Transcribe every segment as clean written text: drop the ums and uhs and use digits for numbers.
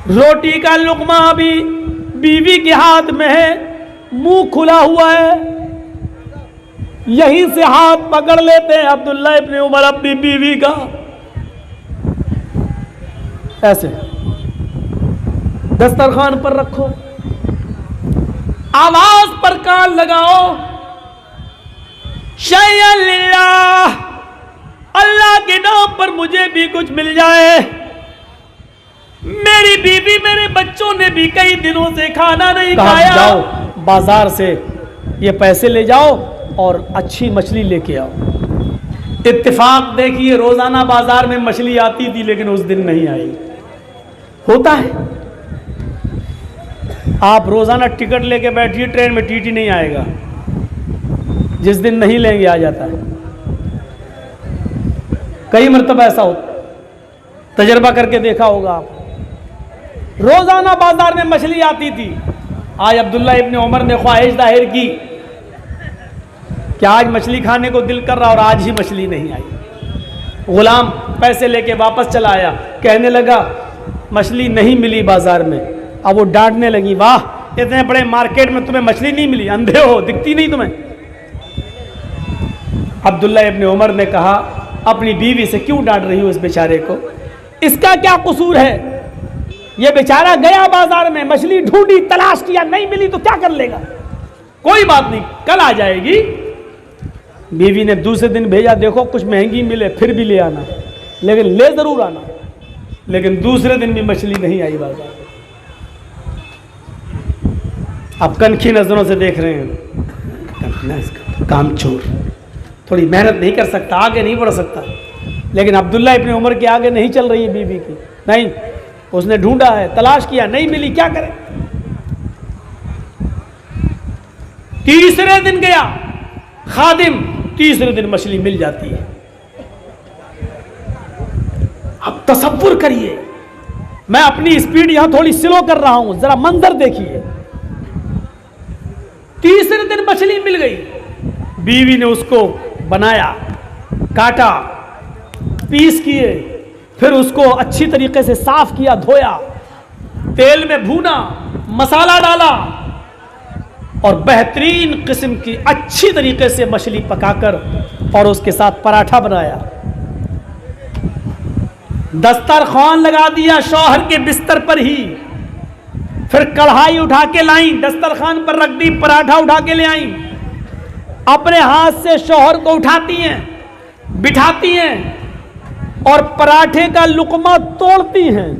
रोटी का लुकमा अभी बीवी के हाथ में है, मुंह खुला हुआ है, यहीं से हाथ पकड़ लेते हैं अब्दुल्ला इब्न उमर अपनी बीवी का, ऐसे दस्तरखान पर रखो, आवाज पर कान लगाओ, शैअन लिल्लाह, अल्लाह के नाम पर मुझे भी कुछ मिल जाए। मेरी बीवी मेरे बच्चों ने भी कई दिनों से खाना नहीं खाया। जाओ बाजार से ये पैसे ले जाओ और अच्छी मछली लेके आओ। इत्तेफाक देखिए, रोजाना बाजार में मछली आती थी लेकिन उस दिन नहीं आई। होता है, आप रोजाना टिकट लेके बैठिए ट्रेन में, टीटी नहीं आएगा, जिस दिन नहीं लेंगे आ जाता है। कई मरतबा ऐसा होता, तजर्बा करके देखा होगा आप। रोजाना बाजार में मछली आती थी, आज अब्दुल्ला इब्न उमर ने ख्वाहिश जाहिर की कि आज मछली खाने को दिल कर रहा और आज ही मछली नहीं आई। गुलाम पैसे लेके वापस चला आया, कहने लगा मछली नहीं मिली बाजार में। अब वो डांटने लगी, वाह इतने बड़े मार्केट में तुम्हें मछली नहीं मिली, अंधे हो, दिखती नहीं तुम्हें। अब्दुल्ला इब्न उमर ने कहा, अपनी बीवी से क्यों डांट रही हो इस बेचारे को, इसका क्या कसूर है? ये बेचारा गया बाजार में, मछली ढूंढी, तलाश किया, नहीं मिली तो क्या कर लेगा, कोई बात नहीं कल आ जाएगी। बीवी ने दूसरे दिन भेजा, देखो कुछ महंगी मिले फिर भी ले आना, लेकिन ले जरूर आना। लेकिन दूसरे दिन भी मछली नहीं आई बाजार। आप कनखी नजरों से देख रहे हैं, काम चोर, थोड़ी मेहनत नहीं कर सकता, आगे नहीं बढ़ सकता। लेकिन अब्दुल्ला इब्न उमर के आगे नहीं चल रही है बीवी की, नहीं, उसने ढूंढा है, तलाश किया, नहीं मिली, क्या करे। तीसरे दिन गया खादिम, तीसरे दिन मछली मिल जाती है। अब तसव्वुर करिए, मैं अपनी स्पीड यहां थोड़ी स्लो कर रहा हूं, जरा मंजर देखिए। तीसरे दिन मछली मिल गई, बीवी ने उसको बनाया, काटा, पीस किए, फिर उसको अच्छी तरीके से साफ किया, धोया, तेल में भूना, मसाला डाला और बेहतरीन किस्म की अच्छी तरीके से मछली पकाकर और उसके साथ पराठा बनाया। दस्तरखान लगा दिया शौहर के बिस्तर पर ही, फिर कढ़ाई उठा के लाई, दस्तरखान पर रख दी, पराठा उठा के ले आई, अपने हाथ से शौहर को उठाती हैं, बिठाती हैं और पराठे का लुकमा तोड़ती हैं,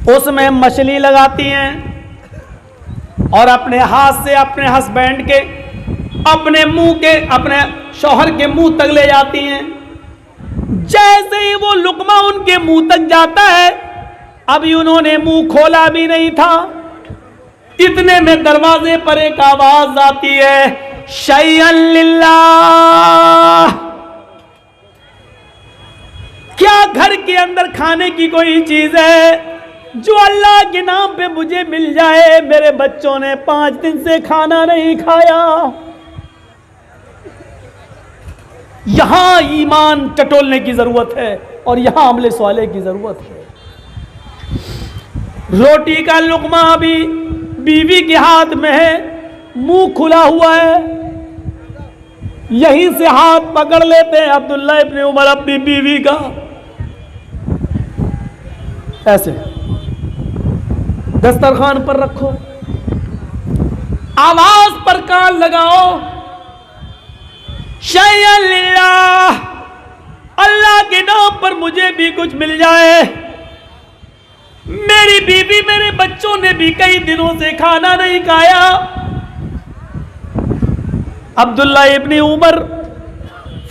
उसमें मछली लगाती हैं और अपने हाथ से अपने हस्बैंड के, अपने मुंह के, अपने शौहर के मुंह तक ले जाती हैं। जैसे ही वो लुकमा उनके मुंह तक जाता है, अभी उन्होंने मुंह खोला भी नहीं था, इतने में दरवाजे पर एक आवाज आती है, शैअन लिल्लाह। क्या घर के अंदर खाने की कोई चीज है जो अल्लाह के नाम पे मुझे मिल जाए? मेरे बच्चों ने 5 दिन से खाना नहीं खाया। यहां ईमान टटोलने की जरूरत है और यहां अमले स्वाले की जरूरत है। रोटी का लुकमा अभी बीवी के हाथ में है, मुंह खुला हुआ है, यहीं से हाथ पकड़ लेते हैं अब्दुल्ला इब्न उमर अपनी बीवी का, ऐसे दस्तरखान पर रखो, आवाज पर कान लगाओ, शैअन लिल्लाह, अल्लाह के नाम पर मुझे भी कुछ मिल जाए। मेरी बीवी मेरे बच्चों ने भी कई दिनों से खाना नहीं खाया। अब्दुल्ला इब्न उमर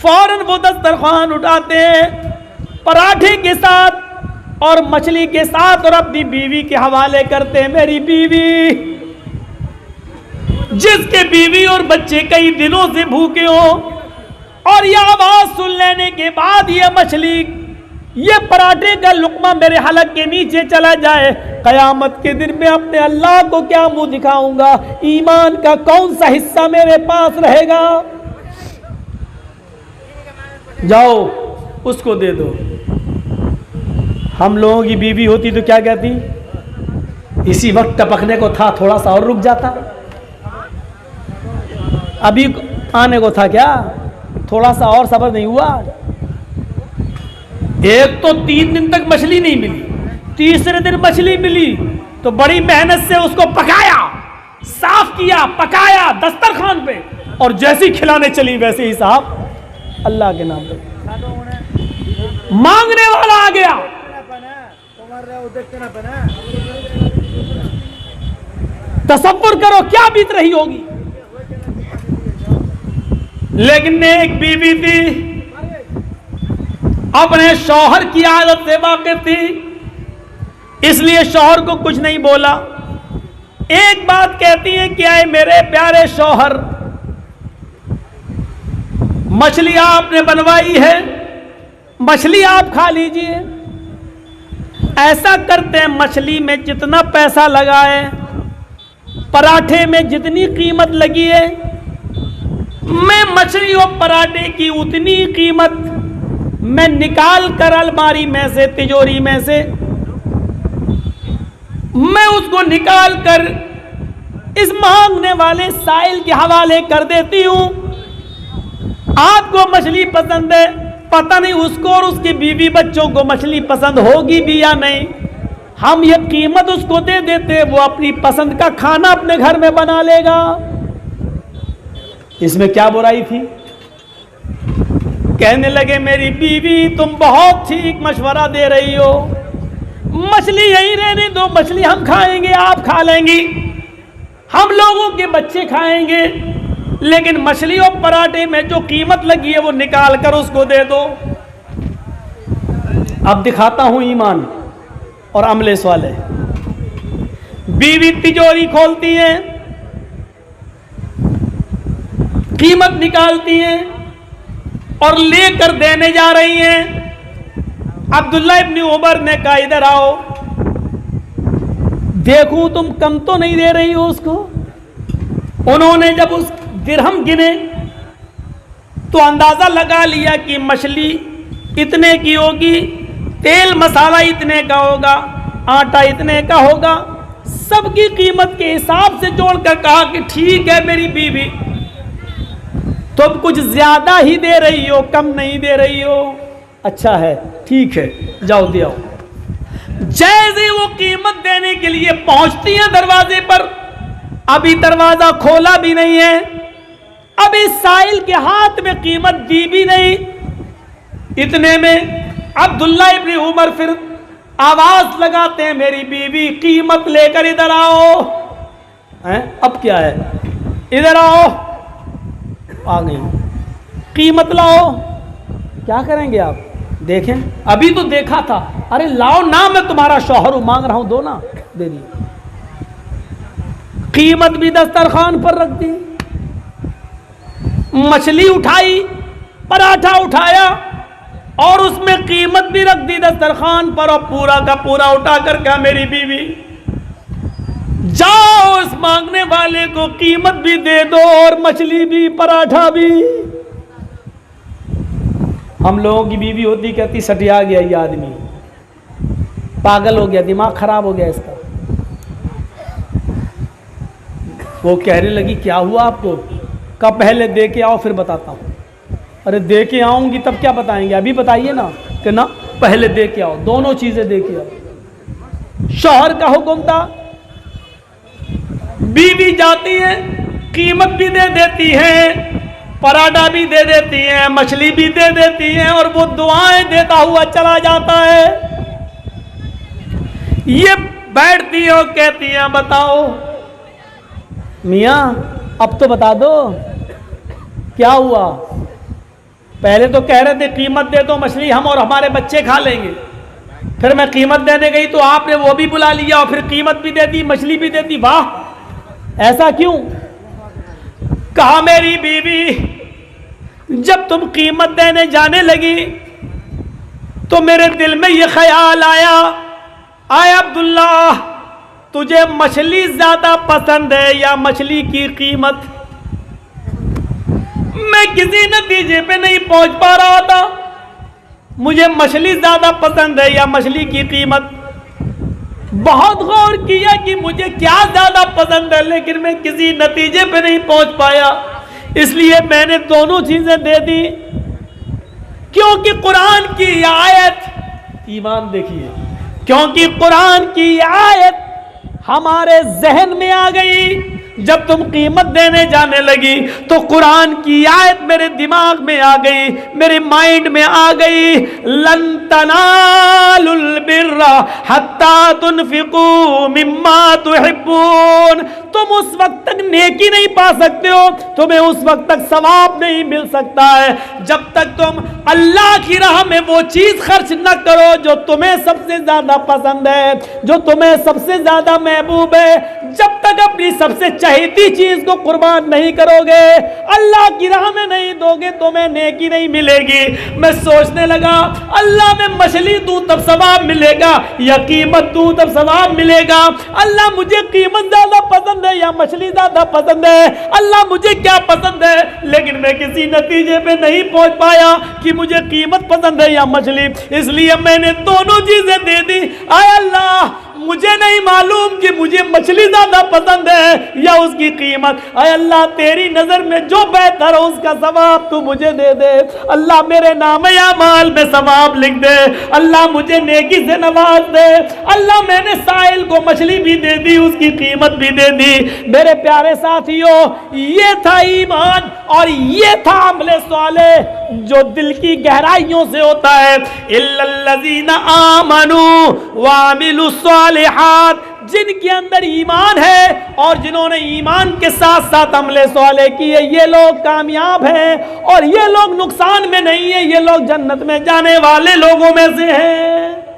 फौरन वो दस्तरखान उठाते हैं, पराठे के साथ और मछली के साथ, और अपनी बीवी के हवाले करते हैं। मेरी बीवी, जिसके बीवी और बच्चे कई दिनों से भूखे हो, और यह आवाज सुन लेने के बाद ये मछली, ये पराठे का लुकमा मेरे हलक के नीचे चला जाए, कयामत के दिन में अपने अल्लाह को क्या मुंह दिखाऊंगा? ईमान का कौन सा हिस्सा मेरे पास रहेगा? जाओ उसको दे दो। हम लोगों की बीवी होती तो क्या कहती, इसी वक्त टपकने को था, थोड़ा सा और रुक जाता, अभी आने को था क्या, थोड़ा सा और सब्र नहीं हुआ। एक तो 3 दिन तक मछली नहीं मिली, तीसरे दिन मछली मिली तो बड़ी मेहनत से उसको पकाया, साफ किया, पकाया दस्तरखान पे, और जैसी खिलाने चली वैसे ही साहब अल्लाह के नाम पे मांगने वाला आ गया। तसव्वुर करो क्या बीत रही होगी। लेकिन एक बीवी थी, अपने शौहर की आदत से वाकिफ थी, इसलिए शौहर को कुछ नहीं बोला। एक बात कहती है, क्या है मेरे प्यारे शौहर, मछली आपने बनवाई है, मछली आप खा लीजिए। ऐसा करते हैं, मछली में जितना पैसा लगाए, पराठे में जितनी कीमत लगी है, मैं मछली और पराठे की उतनी कीमत मैं निकाल कर अलमारी में से, तिजोरी में से मैं उसको निकाल कर इस मांगने वाले साइल के हवाले कर देती हूं। आपको मछली पसंद है, पता नहीं उसको और उसकी बीवी बच्चों को मछली पसंद होगी भी या नहीं, हम ये कीमत उसको दे देते, वो अपनी पसंद का खाना अपने घर में बना लेगा। इसमें क्या बुराई थी। कहने लगे मेरी बीवी तुम बहुत ठीक मशवरा दे रही हो, मछली यहीं रहने दो, मछली हम खाएंगे, आप खा लेंगी, हम लोगों के बच्चे खाएंगे, लेकिन मछली और पराठे में जो कीमत लगी है वो निकाल कर उसको दे दो। अब दिखाता हूं ईमान और अमले वाले। बीवी तिजोरी खोलती है, कीमत निकालती हैं और लेकर देने जा रही हैं। अब्दुल्ला इब्न उमर ने कहा इधर आओ, देखूं तुम कम तो नहीं दे रही हो उसको। उन्होंने जब उस दिरहम गिने तो अंदाजा लगा लिया कि मछली इतने की होगी, तेल मसाला इतने का होगा, आटा इतने का होगा, सबकी कीमत के हिसाब से जोड़कर कहा कि ठीक है मेरी बीवी, तुम कुछ ज्यादा ही दे रही हो, कम नहीं दे रही हो। अच्छा है, ठीक है, जाओ दे आओ। जैसे वो कीमत देने के लिए पहुंचती है दरवाजे पर, अभी दरवाजा खोला भी नहीं है, अभी साइल के हाथ में कीमत दी भी नहीं। इतने में अब्दुल्ला इब्न उमर फिर आवाज लगाते हैं मेरी बीवी कीमत लेकर इधर आओ। हैं? अब क्या है, इधर आओ। आ गई, कीमत लाओ। क्या करेंगे आप, देखें, अभी तो देखा था, अरे लाओ ना, मैं तुम्हारा शौहर हूं, मांग रहा हूं, दो ना, दे दिए। कीमत भी दस्तरखान पर रख दी, मछली उठाई, पराठा उठाया और उसमें कीमत भी रख दी दस्तरखान पर, और पूरा का पूरा उठा कर कहा मेरी बीवी जाओ उस मांगने वाले को कीमत भी दे दो और मछली भी, पराठा भी। हम लोगों की बीवी होती कहती सटिया गया ये आदमी, पागल हो गया, दिमाग खराब हो गया इसका। वो कहने लगी क्या हुआ आपको, कब पहले दे के आओ फिर बताता हूँ। अरे दे के आऊंगी तब क्या बताएंगे, अभी बताइए ना, कि ना पहले दे के आओ, दोनों चीजें दे के आओ। शौहर का हुक्म था, बीवी जाती है, कीमत भी दे देती है, पराठा भी दे देती है, मछली भी दे देती है, और वो दुआएं देता हुआ चला जाता है। ये बैठती है और कहती है बताओ मियाँ अब तो बता दो क्या हुआ। पहले तो कह रहे थे कीमत दे दो, मछली हम और हमारे बच्चे खा लेंगे, फिर मैं कीमत देने गई तो आपने वो भी बुला लिया और फिर कीमत भी दे दी, मछली भी दे दी, वाह ऐसा क्यों। कहा मेरी बीवी जब तुम कीमत देने जाने लगी तो मेरे दिल में ये ख्याल आया, आए अब्दुल्ला तुझे मछली ज्यादा पसंद है या मछली की कीमत। मैं किसी नतीजे पे नहीं पहुंच पा रहा था, मुझे मछली ज्यादा पसंद है या मछली की कीमत? बहुत गौर किया कि मुझे क्या ज्यादा पसंद है, लेकिन मैं किसी नतीजे पे नहीं पहुंच पाया, इसलिए मैंने दोनों चीजें दे दी। क्योंकि कुरान की आयत, ईमान देखिए, क्योंकि कुरान की आयत हमारे जहन में आ गई। जब तुम कीमत देने जाने लगी तो कुरान की आयत मेरे दिमाग में आ गई, मेरे माइंड में आ गई। लन तनालुल बिर्रा हत्ता तुनफिकू मिम्मा तुहिब्बून। तुम उस वक्त तक नेकी नहीं पा सकते हो, तुम्हें उस वक्त तक सवाब नहीं मिल सकता है जब तक तुम अल्लाह की राह में वो चीज खर्च न करो जो तुम्हें सबसे ज्यादा पसंद है, जो तुम्हें सबसे ज्यादा महबूब है। जब तक अपनी सबसे चहेती चीज को कुर्बान नहीं करोगे, अल्लाह की राह में नहीं दोगे, तुम्हें नेकी नहीं मिलेगी। मैं सोचने लगा, अल्लाह में मछली दूं तब सवाब मिलेगा या कीमत दूं तब सवाब मिलेगा? अल्लाह मुझे कीमत ज्यादा पसंद है या मछली ज्यादा पसंद है? अल्लाह मुझे क्या पसंद है? लेकिन मैं किसी नतीजे पे नहीं पहुंच पाया कि मुझे कीमत पसंद है या मछली, इसलिए मैंने दोनों चीजें दे दी। आय अल्लाह, मुझे नहीं मालूम कि मुझे मछली ज्यादा पसंद है या उसकी कीमत। आय अल्लाह, तेरी नजर में जो बेहतर हो उसका सवाब तू मुझे दे दे। अल्लाह, मेरे नाम या माल में सवाब लिख दे। अल्लाह, मुझे नेकी से नवाज दे। अल्लाह, मैंने साहिल को मछली भी दे दी, उसकी कीमत भी दे दी। मेरे प्यारे साथियों, ये था ईमान और ये था अमले साले जो दिल की गहराइयों से होता है। इल्लल्लज़ीना आमनू व अमिलुस सालिहात, जिनके अंदर ईमान है और जिन्होंने ईमान के साथ साथ अमले साले किए, ये लोग कामयाब हैं और ये लोग नुकसान में नहीं है, ये लोग जन्नत में जाने वाले लोगों में से हैं।